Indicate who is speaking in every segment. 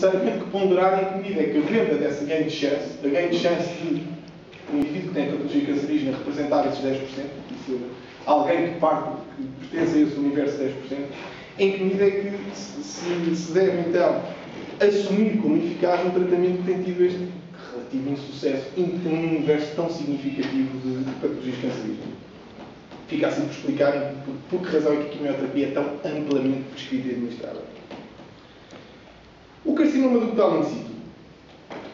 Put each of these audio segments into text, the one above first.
Speaker 1: necessariamente que ponderar em que medida é que a venda dessa gain de chance, a gain de chance de um indivíduo que tem patologia cancerígena representar esses 10%, alguém que parte, que pertence a esse universo de 10%, em que medida é que se deve então assumir como eficaz um tratamento que tem tido este relativo insucesso num universo tão significativo de patologias cancerígenas. Fica assim por explicar por que razão é que a quimioterapia é tão amplamente prescrita e administrada. O carcinoma ductal in situ.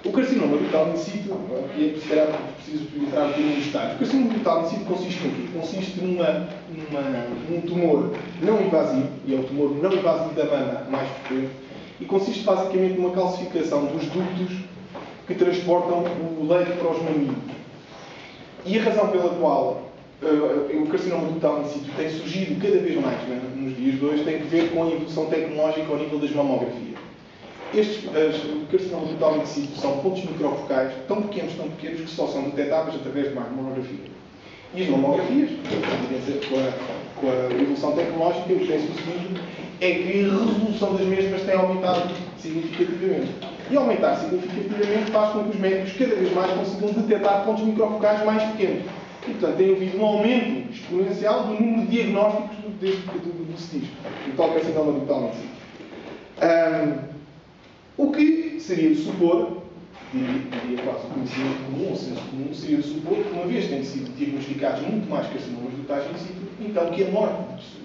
Speaker 1: O carcinoma ductal in situ, e é se calhar preciso entrar aqui nos detalhes. O carcinoma ductal in situ consiste em quê? Consiste num tumor não invasivo, e é o tumor não invasivo da mama mais frequente, e consiste basicamente numa calcificação dos ductos que transportam o leite para os mamilos. E a razão pela qual o carcinoma ductal in situ tem surgido cada vez mais nos dias de hoje tem que ver com a evolução tecnológica ao nível das mamografias. O carcinoma ductal in situ são pontos microfocais tão pequenos, que só são detectáveis através de uma mamografia. E as mamografias, com a evolução tecnológica, o que tem sucedido é que a resolução das mesmas tem aumentado significativamente. E aumentar significativamente faz com que os médicos cada vez mais consigam detectar pontos microfocais mais pequenos. E, portanto, tem havido um aumento exponencial do número de diagnósticos do CITIS, do tal carcinoma ductal in situ. O que seria de supor, diria quase o conhecimento comum, o senso comum, seria de supor que, uma vez tendo sido diagnosticados muito mais carcinomas ductais in situ, então que a morte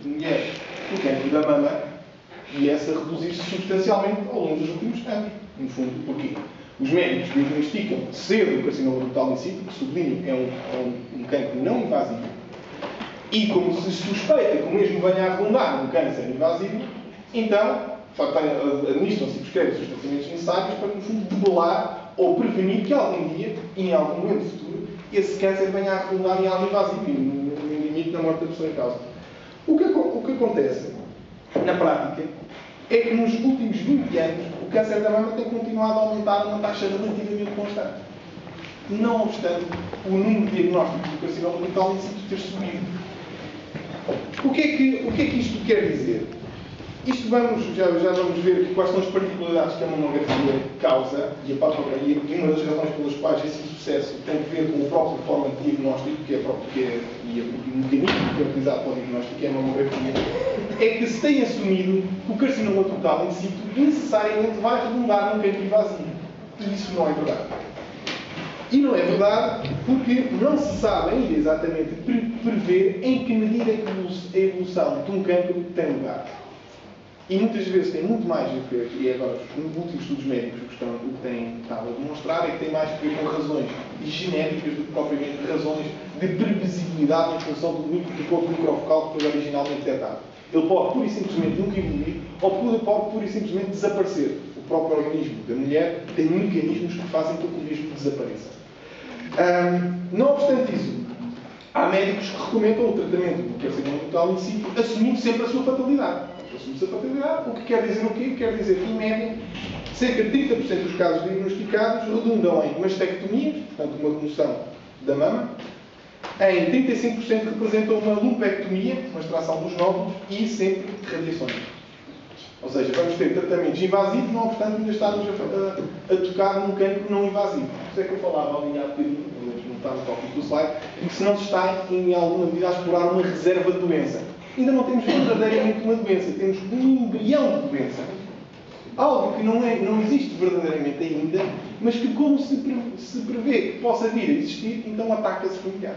Speaker 1: de mulheres com cancro da mama viesse a reduzir-se substancialmente ao longo dos últimos anos. No fundo, porquê? Os médicos diagnosticam cedo o carcinoma ductal in situ, que sublinho é um cancro não invasivo, e como se suspeita que o mesmo venha a arredondar num câncer invasivo, então administram-se e prescrevem-se os tratamentos necessários para, no fundo, debelar ou prevenir que algum dia, em algum momento futuro, esse câncer venha a arredondar em algo invasivo e, no limite, na morte da pessoa em causa. O que acontece, na prática, é que nos últimos 20 anos o câncer da mama tem continuado a aumentar a uma taxa relativamente constante. Não obstante o número de diagnósticos do carcinoma ductal in situ ter subido. O que é que isto quer dizer? Isto já vamos ver aqui quais são as particularidades que a mamografia causa e uma das razões pelas quais esse sucesso tem a ver com a própria forma de diagnóstico, e o mecanismo que é utilizado para o diagnóstico, que é a mamografia, é que se tem assumido que o carcinoma ductal in situ necessariamente vai redundar num cancro invasivo. E isso não é verdade. E não é verdade porque não se sabe ainda exatamente prever em que medida a evolução de um cancro tem lugar. E muitas vezes tem muito mais a ver, e agora os últimos estudos médicos o que têm estado a demonstrar é que tem mais a ver com razões genéricas do que propriamente razões de previsibilidade em função do corpo microfocal que foi originalmente detectado. Ele pode pura e simplesmente nunca evoluir ou pode pura e simplesmente desaparecer. O próprio organismo da mulher tem mecanismos que fazem com que o mesmo desapareça. Não obstante isso, há médicos que recomendam o tratamento do carcinoma ductal in situ assumindo sempre a sua fatalidade. Assume-se a fatalidade, o que quer dizer o quê? Quer dizer que, em média, cerca de 30% dos casos diagnosticados redundam em mastectomias, portanto, uma remoção da mama, em 35% representam uma lumpectomia, uma extração dos nódulos, e sempre radiações. Ou seja, vamos ter tratamentos invasivos, não obstante ainda estarmos a tocar num cancro não invasivo. Por isso é que eu falava ali há bocadinho, não está no tópico do slide, que se não se está, em alguma medida, a explorar uma reserva de doença. Ainda não temos verdadeiramente uma doença, temos um embrião de doença. Algo que não existe verdadeiramente ainda, mas que, como se prevê que possa vir a existir, então ataca-se familiar.